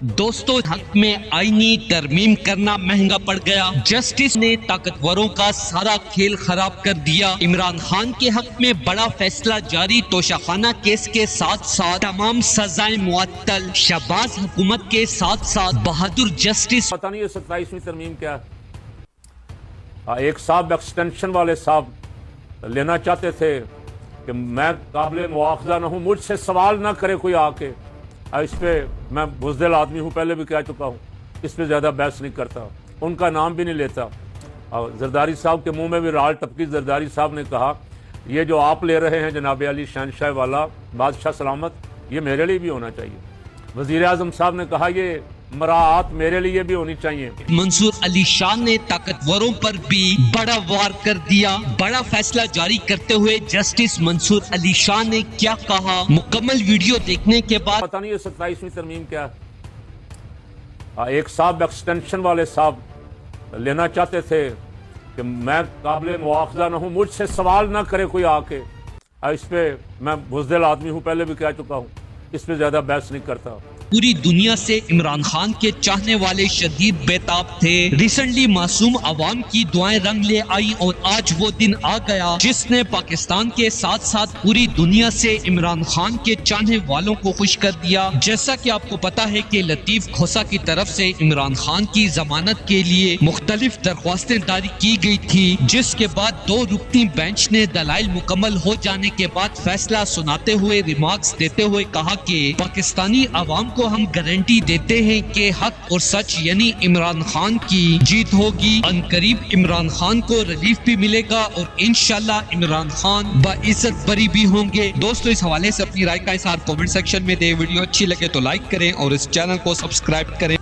دوستو، حق میں آئینی ترمیم کرنا مہنگا پڑ گیا۔ جسٹس نے طاقتوروں کا سارا کھیل خراب کر دیا۔ عمران خان کے حق میں بڑا فیصلہ جاری، توشہ کیس کے ساتھ ساتھ تمام سزائیں معطل۔ شہباز حکومت کے ساتھ ساتھ بہادر جسٹس پتہ نہیں یہ 27ویں ترمیم کیا ہے۔ ایک صاحب ایکسٹینشن والے صاحب لینا چاہتے تھے کہ میں قابل مواخذہ نہ ہوں، مجھ سے سوال نہ کرے کوئی آ کے۔ اس پہ میں بزدل آدمی ہوں، پہلے بھی کہہ چکا ہوں، اس پہ زیادہ بحث نہیں کرتا، ان کا نام بھی نہیں لیتا۔ زرداری صاحب کے منہ میں بھی رال ٹپکی۔ زرداری صاحب نے کہا یہ جو آپ لے رہے ہیں جناب علی شہنشاہ والا، بادشاہ سلامت، یہ میرے لیے بھی ہونا چاہیے۔ وزیر اعظم صاحب نے کہا یہ مراعات میرے لیے بھی ہونی چاہیے۔ منصور علی شاہ نے طاقتوروں پر بھی بڑا وار کر دیا۔ بڑا فیصلہ جاری کرتے ہوئے جسٹس منصور علی شاہ نے کیا کہا، مکمل ویڈیو دیکھنے کے بعد پتہ نہیں یہ 27ویں ترمیم کیا ہے۔ ایک صاحب ایکسٹینشن والے صاحب لینا چاہتے تھے کہ میں قابل مواخذہ نہ ہوں، مجھ سے سوال نہ کرے کوئی آ کے۔ اس پہ میں بزدل آدمی ہوں، پہلے بھی کہہ چکا ہوں، اس پہ زیادہ بحث نہیں کرتا۔ پوری دنیا سے عمران خان کے چاہنے والے شدید بیتاب تھے۔ ریسنٹلی معصوم عوام کی دعائیں رنگ لے آئی اور آج وہ دن آ گیا جس نے پاکستان کے ساتھ ساتھ پوری دنیا سے عمران خان کے چاہنے والوں کو خوش کر دیا۔ جیسا کہ آپ کو پتا ہے کہ لطیف کھوسہ کی طرف سے عمران خان کی ضمانت کے لیے مختلف درخواستیں جاری کی گئی تھی، جس کے بعد 2 رکنی بینچ نے دلائل مکمل ہو جانے کے بعد فیصلہ سناتے ہوئے ریمارکس دیتے ہوئے کہا کہ پاکستانی عوام کو ہم گارنٹی دیتے ہیں کہ حق اور سچ یعنی عمران خان کی جیت ہوگی۔ عنقریب عمران خان کو ریلیف بھی ملے گا اور انشاءاللہ عمران خان باعزت بری بھی ہوں گے۔ دوستو، اس حوالے سے اپنی رائے کا اظہار کامنٹ سیکشن میں دیں۔ ویڈیو اچھی لگے تو لائک کریں اور اس چینل کو سبسکرائب کریں۔